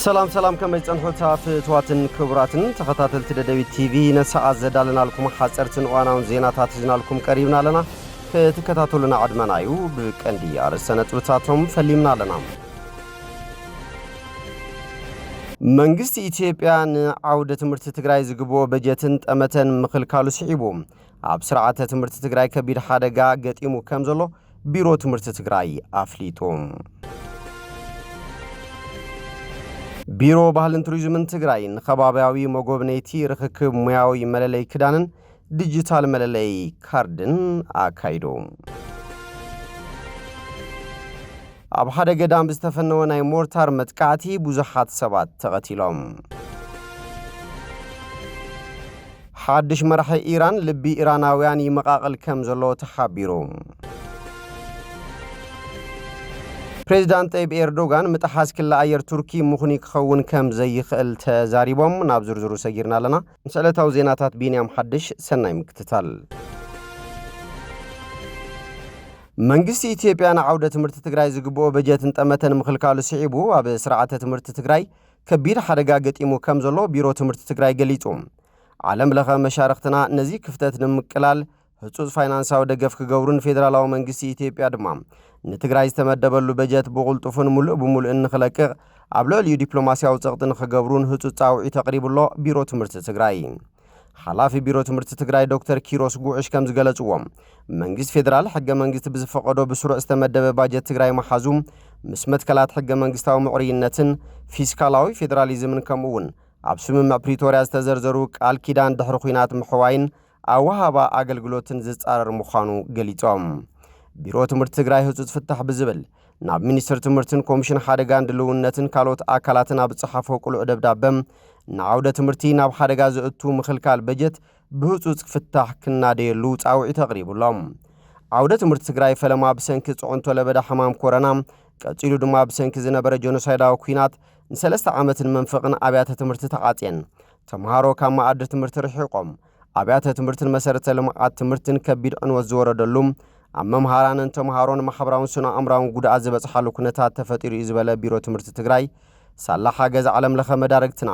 سلام كما يتصنحوا فتواتن كبراتن تخطاتل تددوي تي في نساء زدالنا لكم حصرتن وانا زيناتات جنا لكم قريبنا لنا فتكتاتلنا عدمنايو بكندي ارسنه تلتاتهم فليمنا لنا መንግስት ኢትዮጵያን አውደ ትምህርት ትግራይ ዝግቦ በጀትን ጠመተን ምክልካሉ ሲዒቦም ኣብ ስርዓተ ትምህርት ትግራይ ከቢድ ሓደጋ ገጢሙ ከምዘሎ ቢሮ ትምህርት ትግራይ አፍሊቶም ቢሮ ባህልን ቱሪዝምን ትግራይ ንኸባቢያዊ መጎብነይቲ ርክክብ ሙያዊ መለለይ ክዳንን ዲጂታል መለለይ ካርድን አካይዶም ኣብ ሓደ ገዳም ዝተፈነወ ናይ ሞርታር መጥቃዕቲ ብዙሓት ሰባት ተቐቲሎም ሓድሽ መራሒ ኢራን ልቢ ኢራናውያን ይመቃቀል ከም ዘሎ ተሓቢሩ ፕሬዝዳንት ጠይብ ኤርዶጋን ምጥሓስ ክላ ኣየር ቱርኪ ምኹኒ ክኸውን ከም ዘይኽእል ተዛሪቦም ናብ ዝርዝሩ ሰጊርና ኣለና ምስዕለታዊ ዜናታት ቢንያም ሓድሽ ሰናይ ምክትታል መንግስት ኢትዮጵያን አውደ ትምህርት ትግራይ ዝግቦ በጀትን ጠመተን ምክልካሉ ሲዒቡ ኣብ ስርዓተ ትምህርት ትግራይ ከቢድ ሓደጋ ገጢሙ ከም ዘሎ ቢሮ ትምህርት ትግራይ ገሊጹ ዓለም ለኸ መሻርክትና ነዚ ክፍተት ንምቅላል ህጹጽ ፋይናንሳዊ ደገፍ ክገብሩን ፌደራላዊ መንግስት ኢትዮጵያ ድማ ንትግራይ ዝተመደበሉ በጀት ብቁልጡፍን ሙሉእ ብሙሉእን ንኽለቅቕ ኣብ ልዕሊኡ ዲፕሎማስያዊ ጸቕጥን ክገብሩን ህጹጽ ጻውዒት ተቕሪቡሎ ቢሮ ትምህርት ትግራይ ሓላፊ ቢሮ ትምህርት ትግራይ ዶክተር ኪሮስ ጉዕሽ ከም ዝገለጽዎም መንግስት ፌደራል ሕገ መንግስት ብዝፈቀዶ ብስሩዕ ዝተመደበ ባጀት ትግራይ መሓዙ ምስ መትከላት ሕገ መንግስታዊ ምዕርይነትን ፊስካላዊ ፌደራሊዝምን ከምኡውን ኣብ ስምምዕ ፕሪቶሪያ ዝተዘርዘሩ ቃል ኪዳን ድሕሪ ኩናት ምሕዋይን ኣወሃባ ኣገልግሎትን ዝጻረር ምዃኑ ገሊጾም ቢሮ ትምህርት ትግራይ ህጹጽ ፍታሕ ብዝብል ናብ ሚኒስትር ትምህርትን ኮሚሽን ሓደጋን ድልውነትን ካልኦት ኣካላትን ኣብ ጽሓፎ ቁሉዕ ደብዳበም ንዓውደ ትምህርቲ ናብ ሓደጋ ዝእቱ ምክልካል በጀት ብህጹጽ ፍታሕ ክናደየሉ ጻውዒት ተቕሪቡሎም ዓውደ ትምህርቲ ትግራይ ፈለማ ብሰንኪ ጽዕንቶ ለበዳ ሕማም ኮረና ቀጺሉ ድማ ብሰንኪ ዝነበረ ጀኖሳይዳዊ ኩናት ንሰለስተ ዓመትን መንፈቕን ኣብያተ ትምህርቲ ተዓጽየን ተምሃሮ ካብ ማኣዲ ትምህርቲ ርሒቆም ኣብያተ ትምህርትን መሰረተ ልምዓት ትምህርትን ከቢድ ዕንወት ዝወረደሉ ኣብ መምሃራንን ተምሃሮን ማሕበራውን ስነ ኣእምራውን ጉድኣት ዝበፅሓሉ ኩነታት ተፈጢሩ እዩ ዝበለ ቢሮ ትምህርቲ ትግራይ ሳላ ሓገዝ ዓለም ለኸ መዳረግትና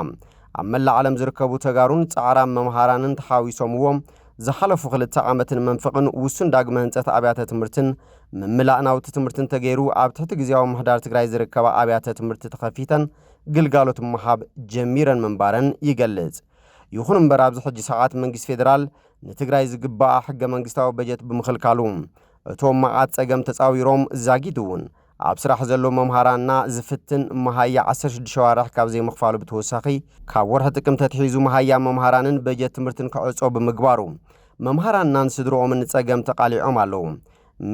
ኣብ መላእ ዓለም ዝርከቡ ተጋሩን ጻዕራ መምሃራንን ተሓዊሶምዎም ዝሓለፉ 2 ዓመትን መንፈቕን ውሱን ዳግመ ህንጸት ኣብያተ ትምህርትን ምምላእ ናውቲ ትምህርትን ተገይሩ ኣብ ትሕቲ ግዜያዊ ምሕዳር ትግራይ ዝርከባ ኣብያተ ትምህርቲ ተኸፊተን ግልጋሎት ምሃብ ጀሚረን መንባረን ይገልጽ ይኹን እምበር ኣብዚ ሕጂ ሰዓት መንግስት ፌደራል ንትግራይ ዝግባእ ሕገ መንግስታዊ በጀት ብምኽልካሉ እቶም መዓት ጸገም ተጻዊሮም ዛጊድውን ኣብ ስራሕ ዘሎ መምሃራንና ዝፍትን መሃያ 16 ሸዋርሕ ካብ ዘይምኽፋሉ ብተወሳኺ ካብ ወርሒ ጥቅምቲ ተትሒዙ መሃያ መምሃራንን በጀት ትምህርትን ክዕጾ ብምግባሩ መምሃራንናን ስድሮኦምን ጸገም ተቃሊዖም ኣለዉ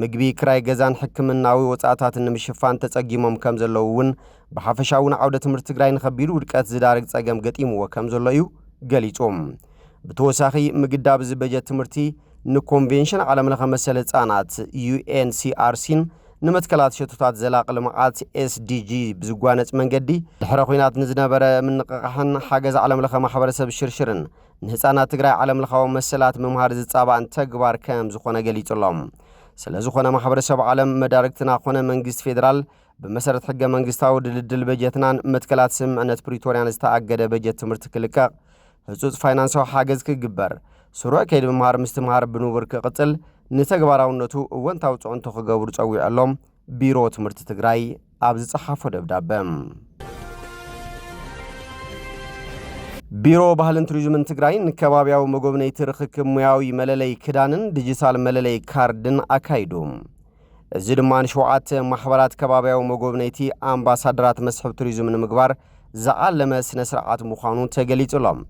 ምግቢ ክራይ ገዛን ሕክምናዊ ወጻእታትን ንምሽፋን ተጸጊሞም ከም ዘለዉ እውን ብሓፈሻውን ዓውደ ትምህርቲ ትግራይ ንኸቢዱ ውድቀት ዝዳርግ ጸገም ገጢምዎ ከም ዘሎ እዩ ገሊጾም ብተወሳኺ ምግዳብ እዚ በጀት ትምህርቲ ንኮንቬንሽን ዓለም ለኸ መሰለ ህጻናት UNCRCን ንመትከላት ሸቶታት ዘላቕ ልምዓት SDG ብዝጓነጽ መንገዲ ድሕረ ኩናት ንዝነበረ ምንቅቃሕን ሓገዝ ዓለም ለኸ ማሕበረሰብ ሽርሽርን ንህፃናት ትግራይ ዓለም ለኻዊ መሰላት ምምሃር ዝጻባእን ተግባር ከም ዝኾነ ገሊጹሎም ስለ ዝኾነ ማሕበረሰብ ዓለም መዳርግትና ኮነ መንግስት ፌደራል ብመሰረት ሕገ መንግስታዊ ድልድል በጀትናን መትከላት ስምዕነት ፕሪቶሪያን ዝተኣገደ በጀት ትምህርቲ ክልቀቕ ህጹጽ ፋይናንሳዊ ሓገዝ ክግበር ስሩዕ ከይዲ ምምሃር ምስትምሃር ብንቡር ክቕጽል ንተግባራውነቱ እወንታዊ ጽዕንቶ ክገብሩ ጸዊዖሎም ቢሮ ትምህርቲ ትግራይ ኣብ ዝጸሓፎ ደብዳበ ቢሮ ባህልን ቱሪዝምን ትግራይ ንከባቢያዊ መጎብነይቲ ርክክብ ሙያዊ መለለይ ክዳንን ዲጂታል መለለይ ካርድን አካይዱ እዚ ድማ ንሸውዓተ ማሕበራት ከባቢያዊ መጎብነይቲ ኣምባሳደራት መስሕብ ቱሪዝምን ምግባር ዝዓለመ ስነ ስርዓት ምዃኑ ተገሊጹሎም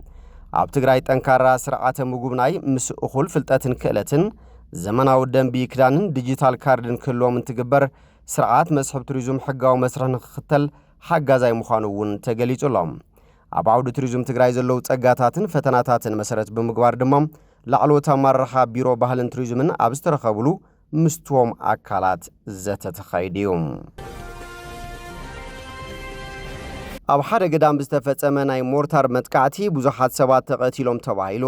ኣብ ትግራይ ጠንካራ ስርዓተ ምጉብናይ ምስ እኹል ፍልጠትን ክእለትን ዘመናዊ ደንቢ ክዳንን ዲጂታል ካርድን ክህልዎም እንትግበር ስርዓት መስሕብ ቱሪዝም ሕጋዊ መስርሕ ንክኽተል ሓጋዛይ ምዃኑ እውን ተገሊጹሎም ኣብ ዓውዲ ቱሪዝም ትግራይ ዘለዉ ጸጋታትን ፈተናታትን መሰረት ብምግባር ድማ ላዕለዎት ኣመራርሓ ቢሮ ባህልን ቱሪዝምን ኣብ ዝተረኸብሉ ምስቶም ኣካላት ዘተተኻይዱ እዩ ኣብ ሓደ ገዳም ዝተፈጸመ ናይ ሞርታር መጥቃዕቲ ብዙሓት ሰባት ተቐቲሎም ተባሂሉ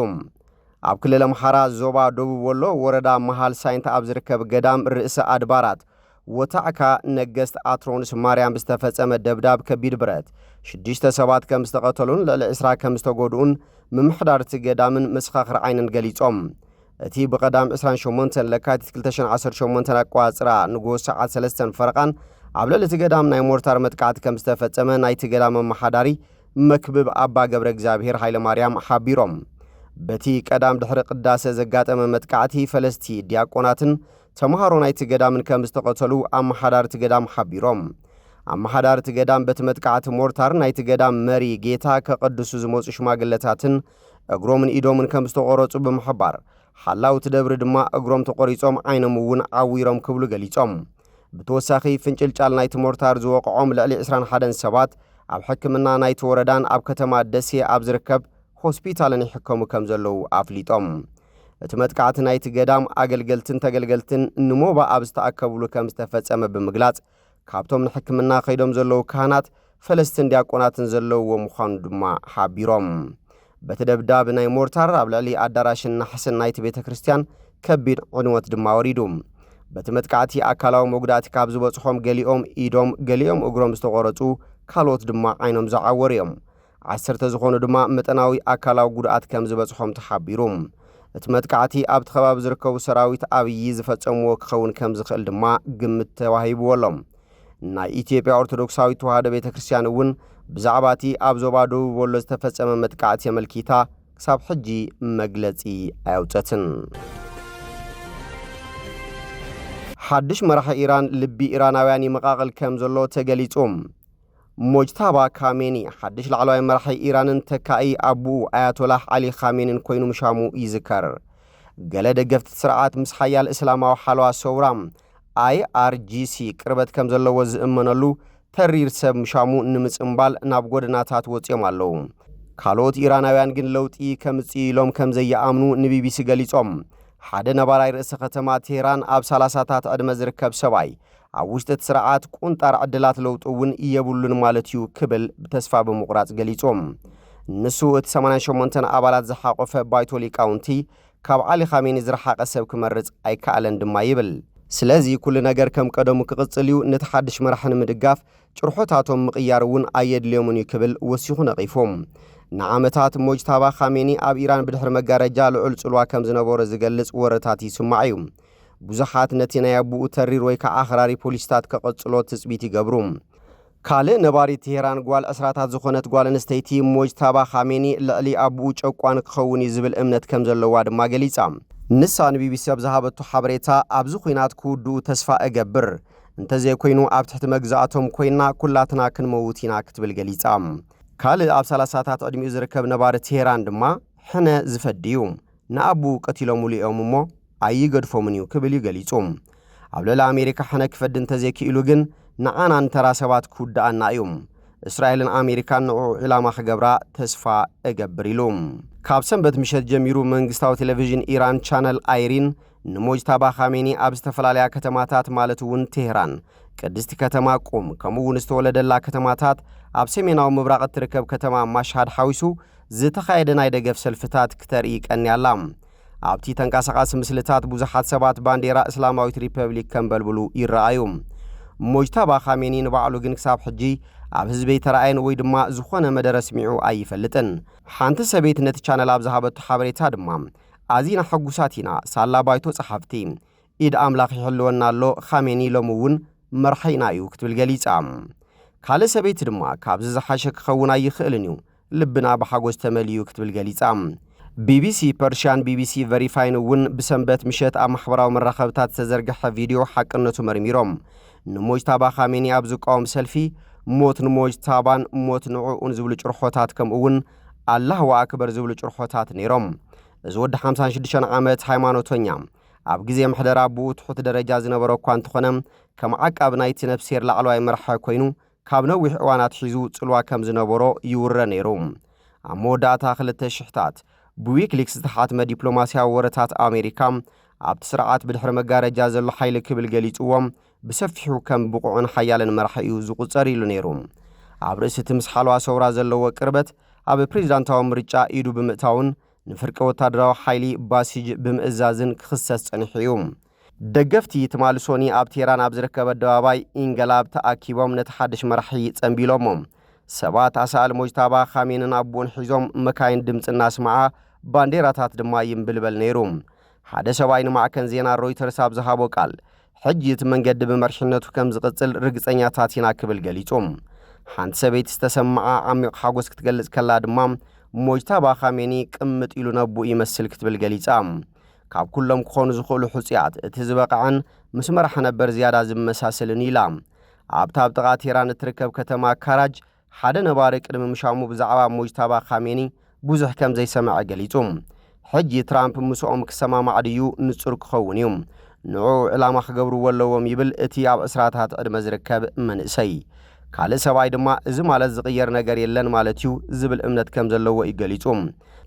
ኣብ ክልል ኣምሓራ ዞባ ደቡብ ወሎ ወረዳ መሃል ሳይንት ኣብ ዝርከብ ገዳም ርእሰ ኣድባራት ወታዕካ ነገስት አትሮንስ ማርያም ብስተፈጸመ ደብዳብ ከቢድ ብረት 6 ሰባት ከም ዝተቀተሉን ልዕሊ 20 ከም ዝተጎድኡን ምምሕዳርቲ ገዳምን መስኻኽር ዓይንን ገሊጾም እቲ ብቀዳም 28 ለካቲት 2018 አቋጽራ ንጉስ ሰዓት 3 ፈረቃን ኣብ ልዕሊ እቲ ገዳም ናይ ሞርታር መጥቃዕቲ ከም ዝተፈጸመ ናይቲ ገዳም መሓዳሪ መክብብ አባ ገብረ እግዚአብሔር ኃይለ ማርያም ሓቢሮም በቲ ቀዳም ድሕሪ ቅዳሴ ዘጋጠመ መጥቃዕቲ ፈለስቲ ዲያቆናትን ተማሃሮ ናይቲ ገዳምን ከም ዝተቀተሉ አመሓዳርቲ ገዳም ሓቢሮም አመሓዳርቲ ገዳም በቲ መጥቃዕቲ ሞርታር ናይቲ ገዳም መሪ ጌታ ከቅዱሱ ዝመጹ ሽማግለታትን እግሮምን ኢዶምን ከም ዝተቆረጹ ብምሕባር ሓላውቲ ደብሪ ድማ እግሮም ተቆሪጾም ዓይኖም እውን ዓዊሮም ክብሉ ገሊጾም ብተወሳኺ ፍንጭልጫል ናይቲ ሞርታር ዝወቅዖም ልዕሊ 21 ሰባት ኣብ ሕክምና ናይቲ ወረዳን ኣብ ከተማ ደሴ ኣብ ዝርከብ ሆስፒታልን ይሕከሙ ከም ዘለዉ ኣፍሊጦም እቲ መጥቃዕቲ ናይቲ ገዳም ኣገልገልትን ተገልገልትን ንሞባ ኣብ ዝተኣከብሉ ከም ዝተፈጸመ ብምግላጽ ካብቶም ንሕክምና ኸይዶም ዘለዉ ካህናት ፈለስትን ዲያቆናትን ዘለውዎ ምዃኑ ድማ ሓቢሮም በቲ ደብዳብ ናይ ሞርታር ኣብ ልዕሊ ኣዳራሽን ናሕስን ናይቲ ቤተ ክርስቲያን ከቢድ ዕንወት ድማ ወሪዱ በቲ መጥቃዕቲ ኣካላዊ መጉዳእቲ ካብ ዝበጽሖም ገሊኦም ኢዶም ገሊኦም እግሮም ዝተቆረጹ ካልኦት ድማ ዓይኖም ዝዓወሩ እዮም 10 ዝኾኑ ድማ መጠናዊ ኣካላዊ ጉድኣት ከም ዝበጽሖም ተሓቢሩ እቲ መጥቃዕቲ ኣብ ተኸባቢ ዝርከቡ ሰራዊት ኣብይ ዝፈጸምዎ ክኸውን ከም ዝኽእል ድማ ግምት ተዋሂብዎሎም ናይ ኢትዮጵያ ኦርቶዶክሳዊት ተዋህዶ ቤተ ክርስቲያን እውን ብዛዕባ እቲ ኣብ ዞባ ደቡብ ወሎ ዝተፈጸመ መጥቃዕቲ የመልኪታ ክሳብ ሕጂ መግለጺ ኣያውፀትን ሓድሽ መራሒ ኢራን ልቢ ኢራናውያን ይመቃቀል ከም ዘሎ ተገሊጹ ሞጅታባ ካሜኒ ሓድሽ ላዕለዋይ መራሒ ኢራንን ተካኢ አቡ አያቶላህ አሊ ካሜኒን ኮይኑ ምሻሙ ይዝከር ገለ ደገፍቲ ስርዓት ምስ ሓያል እስላማዊ ሓልዋ ሰውራም IRGC ቅርበት ከም ዘለዎ ዝእመነሉ ተሪር ሰብ ምሻሙ ንምጽምባል ናብ ጎደናታት ወጽዮም ኣለዉ ካልኦት ኢራናውያን ግን ለውጢ ከምጽኢሎም ከም ዘየኣምኑ ንቢቢሲ ገሊጾም ሓደ ነባራይ ርእሰ ከተማ ቴህራን ኣብ 30ታት ዕድመ ዝርከብ ሰባይ ኣብ ውሽጢ ስርዓት ቁንጣር ዕድላት ለውጥ እውን ይየብሉን ማለት እዩ ክብል ብተስፋ በመቁራጽ ገሊጾም ንሱ እቲ 88 ኣባላት ዝሓቆፈ ባይቶ ሊቃውንቲ ካብ ዓሊ ኻሜኒ ዝረሓቀ ሰብ ክመርጽ ኣይከኣለን ድማ ይብል ስለዚ ኩሉ ነገር ከም ቀደሙ ክቅጽል እዩ ነቲ ሓድሽ መራሕን ምድጋፍ ጭርሖታቶም ምቅያር እውን ኣየድልዮምን ይክብል ወሲኹ ነቂፎም ንዓመታት ሞጅታባ ኻሜኒ ኣብ ኢራን ብድሕሪ መጋረጃ ልዑል ጽልዋ ከም ዝነበረ ዝገልጽ ወረታት ይስማዕ እዩ ብዙሓት ነቲ ናይ አቡኡ ተሪር ወይ ከዓ ኣኽራሪ ፖሊስታት ከቐጽሎ ትጽቢት ይገብሩ ካልእ ነባሪ ቴህራን ጓል እስራታት ዝኾነት ጓል ኣንስተይቲ ሞጅታባ ኻሜኒ ልዕሊ አቡኡ ጨቋን ክኸውን ዝብል እምነት ከም ዘለዋ ድማ ገሊጻ ንሳ ንቢቢሲ ኣብ ዝሃበቱ ሓበሬታ ኣብዚ ኩናት ክውድኡ ተስፋ እገብር እንተዘይኮይኑ ኣብ ትሕቲ መግዛእቶም ኮይና ኩላትና ክንመውት ኢና ክትብል ገሊጻ ካልእ ኣብ 30ታት ዕድሚኡ ዝርከብ ነባሪ ቴህራን ድማ ሕነ ዝፈድዩ ንኣቡ ቀቲሎም ሙሉኦም እሞ ኣይገድፎምን እዩ ክብል ይገሊጹ ኣብ ልዕሊ ኣሜሪካ ሕነ ክፈድ እንተዘይክኢሉ ግን ንዓናን ተራ ሰባት ክውድኣና እዩ እስራኤልን ኣሜሪካን ንዑ ዕላማ ክገብራ ተስፋ እገብር ኢሉ ካብ ሰንበት ምሸት ጀሚሩ መንግስታዊ ቴሌቪዥን ኢራን ቻነል አይሪን ንሞጅታባ ኻሜኒ ኣብ ዝተፈላለያ ከተማታት ማለት እውን ቴህራን ቅድስቲ ከተማ ቁም ከምኡውን ዝተወለደላ ከተማታት ኣብ ሰሜናዊ ምብራቕ እትርከብ ከተማ ማሽሃድ ሓዊሱ ዝተኻየደ ናይ ደገፍ ሰልፍታት ክተርኢ ቀንያላ ኣብቲ ተንቀሳቓሲ ምስልታት ብዙሓት ሰባት ባንዴራ እስላማዊት ሪፐብሊክ ከምበልብሉ ይረኣዩ ሞጅታባ ኻሜኒ ንባዕሉ ግን ክሳብ ሕጂ ኣብ ህዝበይ ተራእየን ወይ ድማ ዝኾነ መደረ ስሚዑ ኣይፈልጥን ሓንቲ ሰበይት ነቲ ቻነል ኣብ ዝሃበቱ ሓበሬታ ድማ ኣዚና ሕጉሳት ኢና ሳላ ባይቶ ጸሓፍቲ ኢድ ኣምላኽ ይሕልወና ኣሎ ኻሜኒ ሎሚ እውን መርሐይና እዩ ክትብል ገሊጻ ካልእ ሰበይቲ ድማ ካብዚ ዝሓሸ ክኸውን ኣይኽእልን እዩ ልብና ብሓጎስ ተመልዩ ክትብል ገሊጻ ቢቢሲ ፐርሺያን ቢቢሲ ቨሪፋይን እውን ብሰንበት ምሸት ኣብ ማሕበራዊ መራኸብታት ዝተዘርግሐ ቪድዮ ሓቅነቱ መርሚሮም ንሞጅታባ ኻሜኒ ኣብ ዝቃወም ሰልፊ ሞት ንሞጅታባን ሞት ንዑኡን ዝብሉ ጭርሖታት ከምኡውን ኣላህ ወኣክበር ዝብሉ ጭርሖታት ነይሮም እዚ ወዲ 56 ዓመት ሃይማኖተኛ ኣብ ግዜ ምሕደራ አቡኡ ትሑት ደረጃ ዝነበረ እኳ እንተኾነ ከም ዓቃብ ናይቲ ነፍሴር ላዕለዋይ መርሐ ኮይኑ ካብ ነዊሕ እዋናት ሒዙ ጽልዋ ከም ዝነበሮ ይውረ ነይሩ ኣብ መወዳእታ 2000ታት ብዊክሊክስ ዝተሓትመ ዲፕሎማስያዊ ወረታት ኣሜሪካ ኣብቲ ስርዓት ብድሕሪ መጋረጃ ዘሎ ሓይሊ ክብል ገሊጽዎም ብሰፊሑ ከም ብቑዕን ሓያልን መራሒ እዩ ዝቁጸር ኢሉ ነይሩ ኣብ ርእሲ እቲ ምስ ሓልዋ ሰውራ ዘለዎ ቅርበት ኣብ ፕሬዚዳንታዊ ምርጫ ኢዱ ብምእታውን ንፍርቂ ወታደራዊ ሓይሊ ባሲጅ ብምእዛዝን ክኽሰስ ጸኒሑ እዩ ደገፍቲ ትማል ሶኒ ኣብ ቴህራን ኣብ ዝርከበ ኣደባባይ ኢንገላብ ተኣኪቦም ነቲ ሓድሽ መራሒ ጸንቢሎሞም ሰባት ኣሳል ሞጅታባ ኻሜንን ኣቦን ሒዞም መካይን ድምጽ እናስማዓ ባንዴራታት ድማ ይምብልበል ነይሩ ሓደ ሰብኣይ ንማዕከን ዜና ሮይተርስ ኣብ ዝሃቦ ቃል ሕጂ እቲ መንገዲ ብመርሕነቱ ከም ዝቕጽል ርግጸኛታት ኢና ክብል ገሊጾም ሓንቲ ሰበይቲ ዝተሰማዓ ዓሚቕ ሓጎስ ክትገልጽ ከላ ድማ ሞጅታባ ኻሜኒ ቅምጥ ኢሉ ነቡ ይመስል ክትብል ገሊጻ ካብ ኩሎም ክኾኑ ዝኽእሉ ሕጽያት እቲ ዝበቕዐን ምስ መራሒ ነበር ዝያዳ ዝመሳሰልን ኢላ ኣብታ ኣብ ጥቓ ቴህራን እትርከብ ከተማ ካራጅ ሓደ ነባሪ ቅድሚ ምሻሙ ብዛዕባ ሞጅታባ ኻሜኒ ብዙሕ ከም ዘይሰምዐ ገሊጹ ሕጂ ትራምፕ ምስኦም ክሰማማዕ ድዩ ንጹር ክኸውን እዩ ንዑ ዕላማ ክገብሩ ኣለዎም ይብል እቲ ኣብ እስራታት ዕድመ ዝርከብ መንእሰይ ካልእ ሰብኣይ ድማ እዚ ማለት ዝቕየር ነገር የለን ማለት እዩ ዝብል እምነት ከም ዘለዎ ይገሊጹ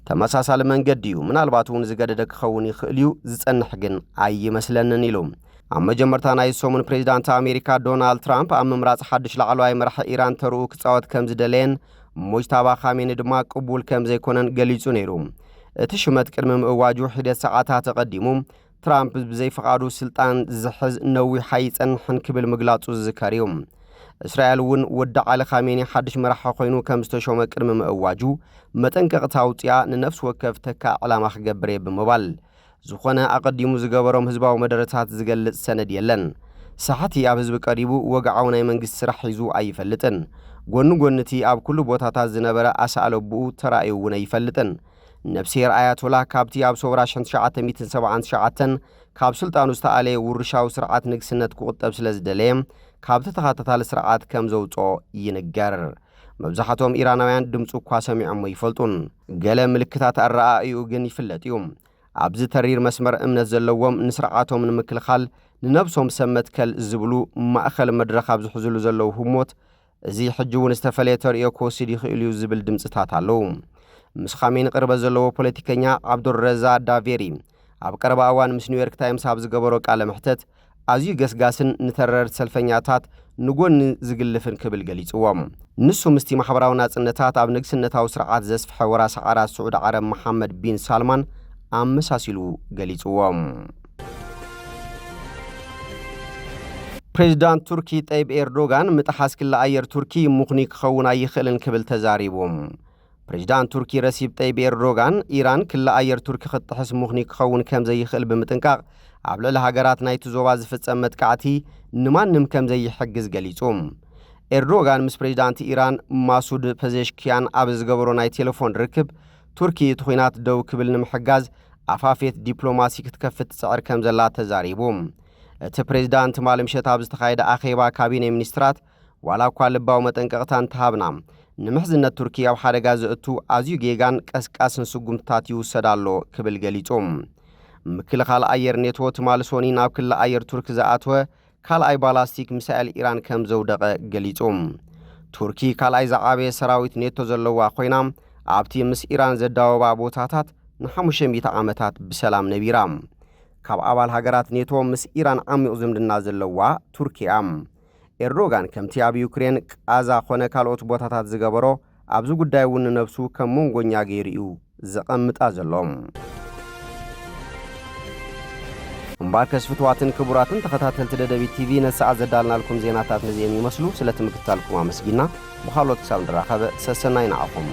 ተመሳሳሊ መንገዲ እዩ ምናልባት እውን ዝገደደ ክኸውን ይኽእል እዩ ዝጸንሕ ግን ኣይመስለንን ኢሉ ኣብ መጀመርታ ናይ ሰሙን ፕሬዚዳንት ኣሜሪካ ዶናልድ ትራምፕ ኣብ ምምራጽ ሓድሽ ላዕለዋይ መራሒ ኢራን ተርኡ ክጻወት ከም ዝደለየን ሞጅታባ ኻሜኒ ድማ ቅቡል ከም ዘይኮነን ገሊጹ ነይሩ እቲ ሽመት ቅድሚ ምእዋጁ ሒደት ሰዓታት ተቐዲሙ ትራምፕ ብዘይፈቓዱ ስልጣን ዝሕዝ ነዊሕ ኣይጸንሕን ክብል ምግላጹ ዝዝከር እዩ እስራኤል እውን ወዲ ዓሊ ኻሜኒ ሓድሽ መራሒ ኮይኑ ከም ዝተሾመ ቅድሚ ምእዋጁ መጠንቀቕታ ኣውፅያ ንነፍሲ ወከፍ ተካ ዕላማ ክገብር ብምባል ዝኾነ ኣቐዲሙ ዝገበሮም ህዝባዊ መደረታት ዝገልጽ ሰነድ የለን ሰሓቲ ኣብ ህዝቢ ቀሪቡ ወግዓዊ ናይ መንግስቲ ስራሕ ሒዙ ኣይፈልጥን ጎንጎንቲ ኣብ ኩሉ ቦታታት ዝነበረ ኣሳኣለብኡ ተራእዩ እውን ኣይፈልጥን ነብሴር ኣያቶላ ካብቲ ኣብ ሶብራ 1979 ካብ ስልጣኑ ዝተኣለየ ውርሻዊ ስርዓት ንግስነት ክቁጠብ ስለ ዝደለየ ካብቲ ተኸታታሊ ስርዓት ከም ዘውፅኦ ይንገር መብዛሕቶም ኢራናውያን ድምፁ እኳ ሰሚዖም ኣይፈልጡን ገለ ምልክታት ኣረኣእዩ ግን ይፍለጥ እዩ ኣብዚ ተሪር መስመር እምነት ዘለዎም ንስርዓቶም ንምክልኻል ንነብሶም ሰብ መትከል ዝብሉ ማእኸል መድረኽ ኣብ ዝሕዝሉ ዘለዉ ህሞት እዚ ሕጂ እውን ዝተፈለየ ተርእዮ ክወስድ ይኽእል እዩ ዝብል ድምፅታት ኣለዉ ምስ ኻሜኒ ቅርበት ዘለዎ ፖለቲከኛ ዓብዱረዛ ዳቬሪ ኣብ ቀረባ እዋን ምስ ኒውዮርክ ታይምስ ኣብ ዝገበሮ ቃለ መሕተት ኣዝዩ ገስጋስን ንተረርቲ ሰልፈኛታት ንጎኒ ዝግልፍን ክብል ገሊጽዎም ንሱ ምስቲ ማሕበራዊ ናጽነታት ኣብ ንግስነታዊ ስርዓት ዘስፍሐ ወራሲ ዓራት ስዑድ ዓረብ መሐመድ ቢን ሳልማን ኣመሳሲሉ ገሊጽዎም ፕሬዚዳንት ቱርኪ ጠይብ ኤርዶጋን ምጥሓስ ክለኣየር ቱርኪ ሙኽኒ ክኸውን ኣይኽእልን ክብል ተዛሪቦም ፕሬዚዳንት ቱርኪ ረሲብ ጠይብ ኤርዶጋን ኢራን ክለኣየር ቱርኪ ክትጥሕስ ሙኽኒ ክኸውን ከም ዘይኽእል ብምጥንቃቕ ኣብ ልዕሊ ሃገራት ናይቲ ዞባ ዝፍጸም መጥቃዕቲ ንማንም ከም ዘይሕግዝ ገሊጹ ኤርዶጋን ምስ ፕሬዚዳንት ኢራን ማሱድ ፐዜሽኪያን ኣብ ዝገበሮ ናይ ቴሌፎን ርክብ ቱርኪ እቲ ኹናት ደው ክብል ንምሕጋዝ ኣፋፌት ዲፕሎማሲ ክትከፍት ትጽዕር ከም ዘላ ተዛሪቡ እቲ ፕሬዚዳንት ማልምሸት ኣብ ዝተኻየደ ኣኼባ ካቢነ ሚኒስትራት ዋላ እኳ ልባዊ መጠንቀቕታ እንተሃብና ንምሕዝነት ቱርኪ ኣብ ሓደጋ ዝእቱ ኣዝዩ ጌጋን ቀስቃስን ስጉምትታት ይውሰድ ኣሎ ክብል ገሊጹ ምክልኻል ኣየር ኔቶ ትማል ሶኒ ናብ ክልል ኣየር ቱርኪ ዝኣተወ ካልኣይ ባላስቲክ ሚሳኤል ኢራን ከም ዘውደቐ ገሊጹ ቱርኪ ካልኣይ ዝዓበየ ሰራዊት ኔቶ ዘለዋ ኮይና ኣብቲ ምስ ኢራን ዘዳወባ ቦታታት ን500 ዓመታት ብሰላም ነቢራ ካብ ኣባል ሃገራት ኔቶ ምስ ኢራን ዓሚቕ ዝምድና ዘለዋ ቱርኪያ ኤርዶጋን ከምቲ ኣብ ዩክሬን ቃዛ ኾነ ካልኦት ቦታታት ዝገበሮ ኣብዚ ጉዳይ እውን ነብሱ ከም መንጎኛ ገይሩ እዩ ዘቐምጣ ዘሎም እምበር ከስፍትዋትን ክቡራትን ተኸታተልቲ ደደቢት ቲቪ ነሰዓት ዘዳልናልኩም ዜናታት ነዚኦም ይመስሉ ስለትምክታልኩም ኣመስጊና ብኻልኦት ክሳብ ንራኸበ ሰሰናይ ንዓኹም